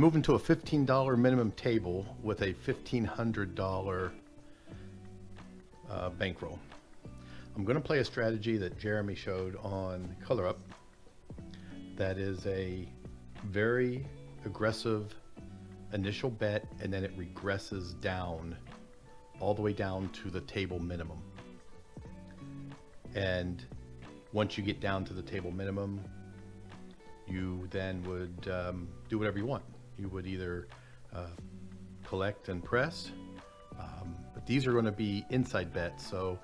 moving to a $15 minimum table with a $1,500 bankroll. I'm going to play a strategy that Jeremy showed on Color Up that is a very aggressive initial bet, and then it regresses down all the way down to the table minimum. And once you get down to the table minimum, you then would do whatever you want. You would either collect and press, but these are going to be inside bets, so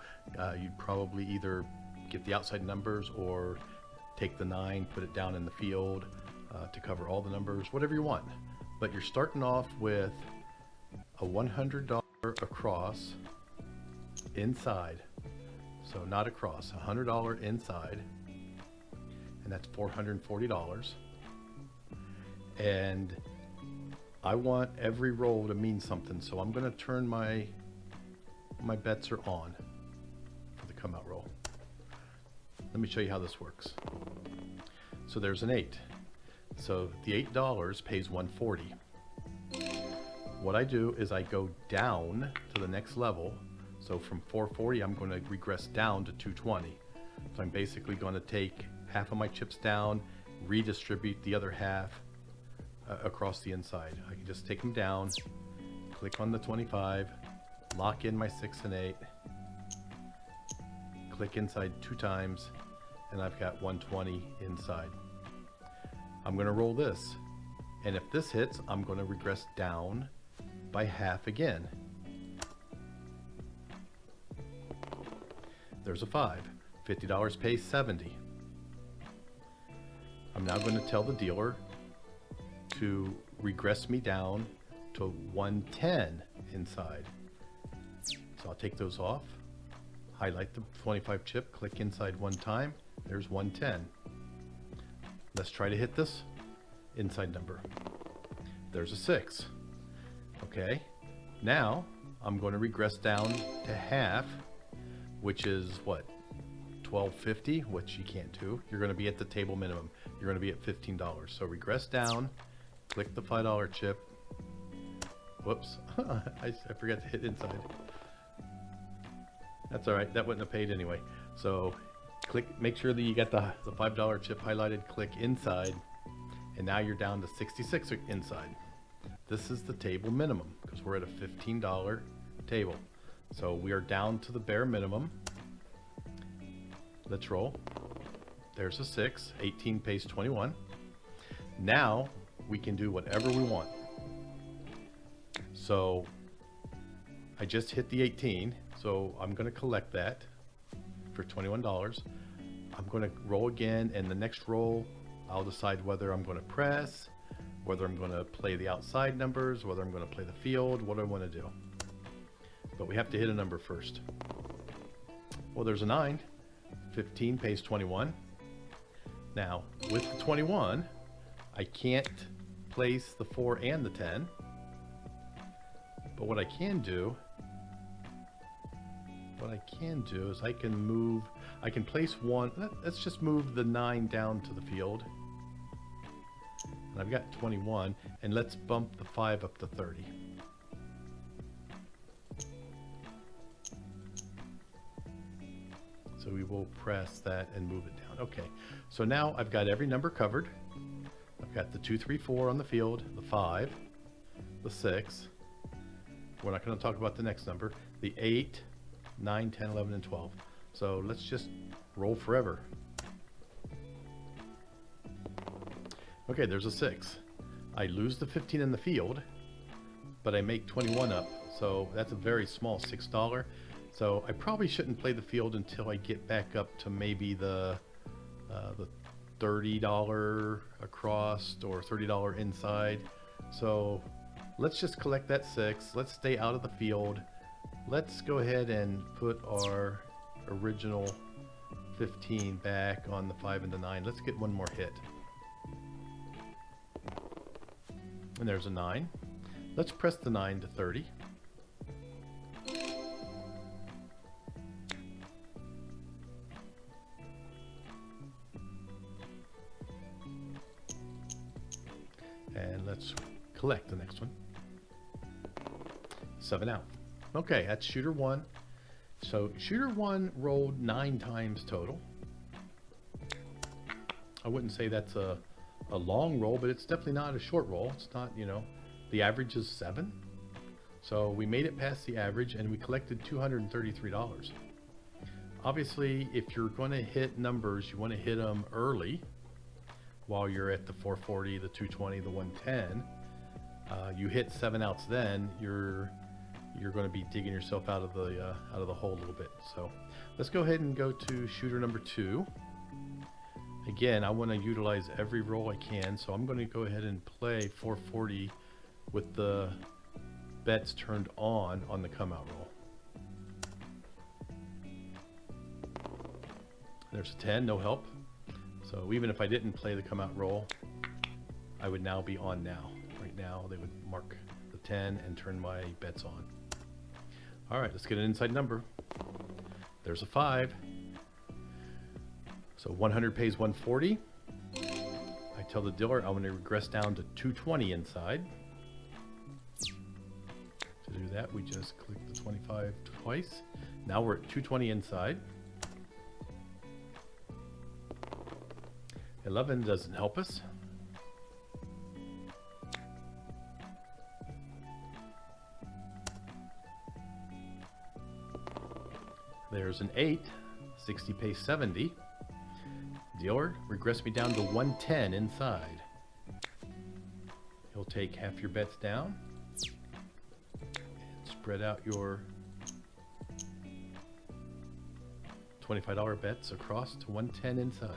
you'd probably either get the outside numbers or take the 9, put it down in the field to cover all the numbers, whatever you want. But you're starting off with a $100 across inside, so not across, $100 inside, and that's $440. And I want every roll to mean something, so I'm going to turn my bets are on for the come out roll. Let me show you how this works. So there's an 8. So the $8 pays $140. What I do is I go down to the next level. So from 440, I'm going to regress down to 220. So I'm basically going to take half of my chips down, redistribute the other half across the inside. I can just take them down, click on the 25, lock in my 6 and 8, click inside 2 times, and I've got 120 inside. I'm going to roll this, and if this hits, I'm going to regress down by half again. There's a 5. $50 pays 70. I'm now going to tell the dealer to regress me down to 110 inside. So I'll take those off, highlight the 25 chip, click inside 1 time, there's 110. Let's try to hit this inside number. There's a 6. Okay, now I'm going to regress down to half, which is what, $12.50, which you can't do. You're going to be at the table minimum. You're going to be at $15. So regress down, click the $5 chip. Whoops, I forgot to hit inside. That's all right, that wouldn't have paid anyway. So click, make sure that you got the $5 chip highlighted, click inside, and now you're down to 66 inside. This is the table minimum because we're at a $15 table. So we are down to the bare minimum. Let's roll. There's a 6, 18 pays 21. Now we can do whatever we want. So I just hit the 18, so I'm going to collect that for $21. I'm going to roll again, and the next roll I'll decide whether I'm going to press, whether I'm going to play the outside numbers, whether I'm going to play the field, what I want to do. But we have to hit a number first. Well, there's a 9. 15 pays 21. Now, with the 21, I can't place the 4 and the 10. But what I can do is I can place 1. Let's just move the 9 down to the field. And I've got 21, and let's bump the 5 up to 30. So we will press that and move it down. Okay, so now I've got every number covered. I've got the 2, 3, 4 on the field, the 5, the 6. We're not going to talk about the next number, the 8, 9, 10, 11, and 12. So let's just roll forever. Okay, there's a 6. I lose the 15 in the field, but I make 21 up. So that's a very small $6. So I probably shouldn't play the field until I get back up to maybe the $30 across or $30 inside. So let's just collect that 6. Let's stay out of the field. Let's go ahead and put our original 15 back on the 5 and the 9. Let's get one more hit. And there's a 9. Let's press the 9 to 30. And let's collect the next one. 7 out. Okay, that's shooter 1. So shooter 1 rolled 9 times total. I wouldn't say that's a long roll, but it's definitely not a short roll. It's not, you know, the average is 7. So we made it past the average and we collected $233. Obviously, if you're going to hit numbers, you want to hit them early while you're at the 440, the 220, the 110. You hit 7 outs, then you're going to be digging yourself out of the hole a little bit. So let's go ahead and go to shooter number 2. Again, I want to utilize every roll I can, so I'm going to go ahead and play 440 with the bets turned on the come out roll. There's a 10, no help. So even if I didn't play the come out roll, I would now be on now. Right now, they would mark the 10 and turn my bets on. All right, let's get an inside number. There's a 5. So 100 pays 140. I tell the dealer I'm going to regress down to 220 inside. To do that, we just click the 25 twice. Now we're at 220 inside. 11 doesn't help us. There's an 8. 60 pays 70. Dealer, regress me down to 110 inside. He'll take half your bets down and spread out your $25 bets across to 110 inside.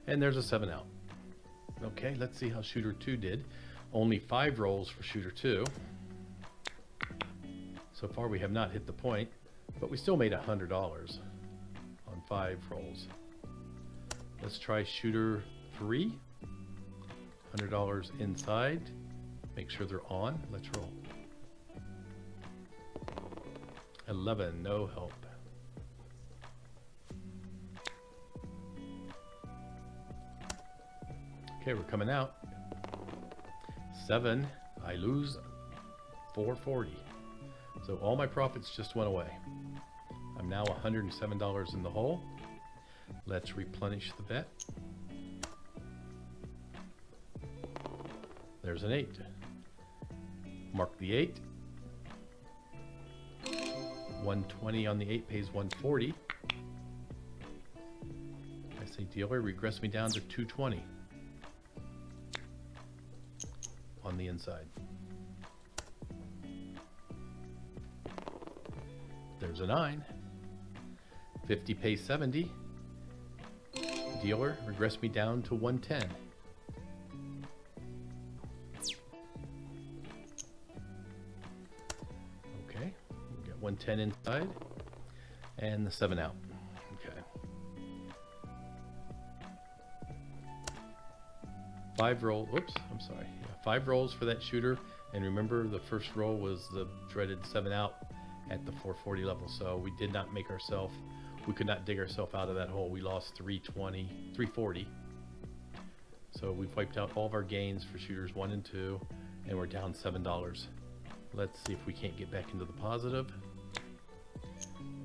And there's a 7 out. Okay, let's see how shooter 2 did. Only 5 rolls for shooter 2. So far we have not hit the point, but we still made $100 on 5 rolls. Let's try shooter 3. $100 inside. Make sure they're on. Let's roll. 11, no help. Okay, we're coming out. 7, I lose 440. So all my profits just went away. I'm now $107 in the hole. Let's replenish the bet. There's an 8. Mark the 8. 120 on the 8 pays 140. I say dealer, regress me down to 220 on the inside. There's a 9. 50 pays 70. Dealer, regress me down to 110. Okay, we got 110 inside and the 7 out. Okay. 5 roll, oops, I'm sorry. Yeah, 5 rolls for that shooter. And remember, the first roll was the dreaded 7 out at the 440 level, so we did not make ourselves, we could not dig ourselves out of that hole. We lost 340. So we've wiped out all of our gains for shooters 1 and 2, and we're down $7. Let's see if we can't get back into the positive.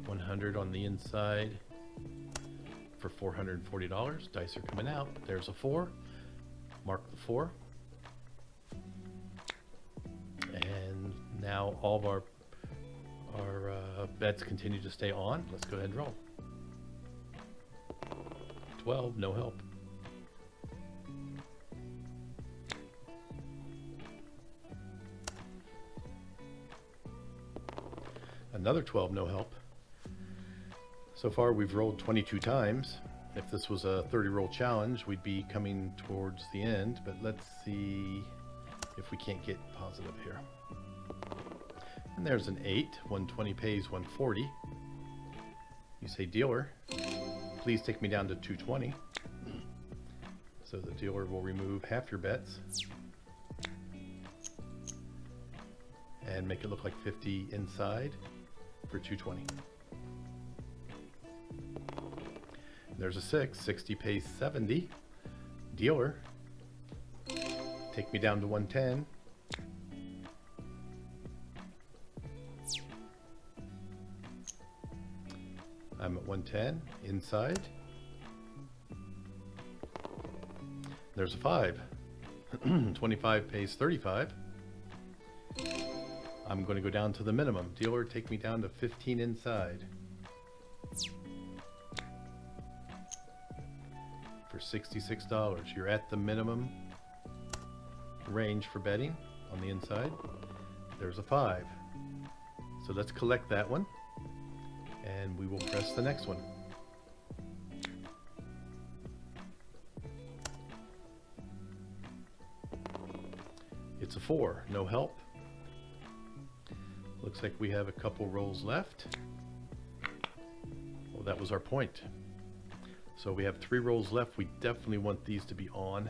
100 on the inside for $440. Dice are coming out. There's a 4. Mark the 4. And now all of our bets continue to stay on. Let's go ahead and roll. 12, no help. Another 12, no help. So far we've rolled 22 times. If this was a 30 roll challenge, we'd be coming towards the end, but let's see if we can't get positive here. And there's an 8. 120 pays 140. You say, dealer, please take me down to 220. So the dealer will remove half your bets and make it look like 50 inside for 220. There's a 6. 60 pays 70. Dealer, take me down to 110. I'm at 110, inside. There's a 5. 25 pays 35. I'm going to go down to the minimum. Dealer, take me down to 15 inside. For $66. You're at the minimum range for betting on the inside. There's a 5. So let's collect that one, and we will press the next one. It's a 4, no help. Looks like we have a couple rolls left. Well, that was our point. So we have 3 rolls left. We definitely want these to be on.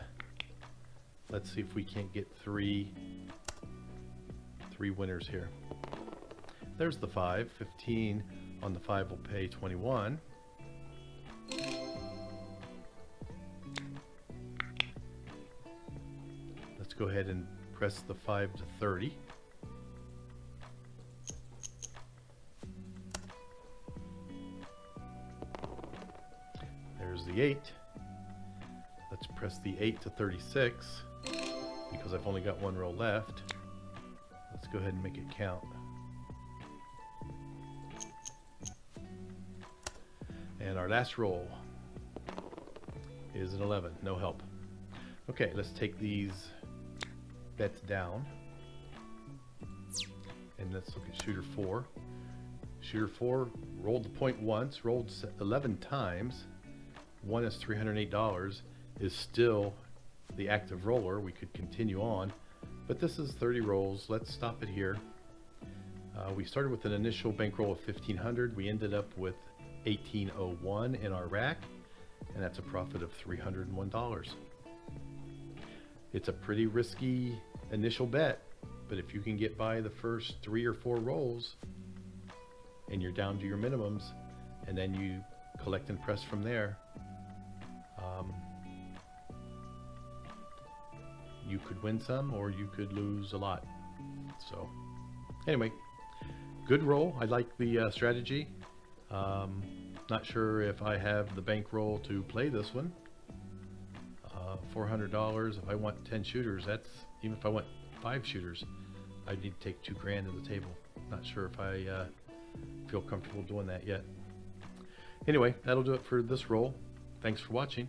Let's see if we can't get three winners here. There's the 5. 15 on the 5 will pay 21. Let's go ahead and press the 5 to 30. There's the 8. Let's press the 8 to 36 because I've only got 1 roll left. Let's go ahead and make it count. And our last roll is an 11, no help. Okay, let's take these bets down. And let's look at shooter 4. Shooter 4 rolled the point once, rolled 11 times. One is $308, is still the active roller. We could continue on, but this is 30 rolls. Let's stop it here. We started with an initial bankroll of $1,500. We ended up with $1,801 in our rack, and that's a profit of $301. It's a pretty risky initial bet, but if you can get by the first 3 or 4 rolls and you're down to your minimums, and then you collect and press from there, you could win some or you could lose a lot. So anyway, good roll. I like the strategy. Not sure if I have the bankroll to play this one. $400. If I want 10 shooters, that's, even if I want 5 shooters, I need to take $2,000 to the table. Not sure if I feel comfortable doing that yet. Anyway, that'll do it for this roll. Thanks for watching.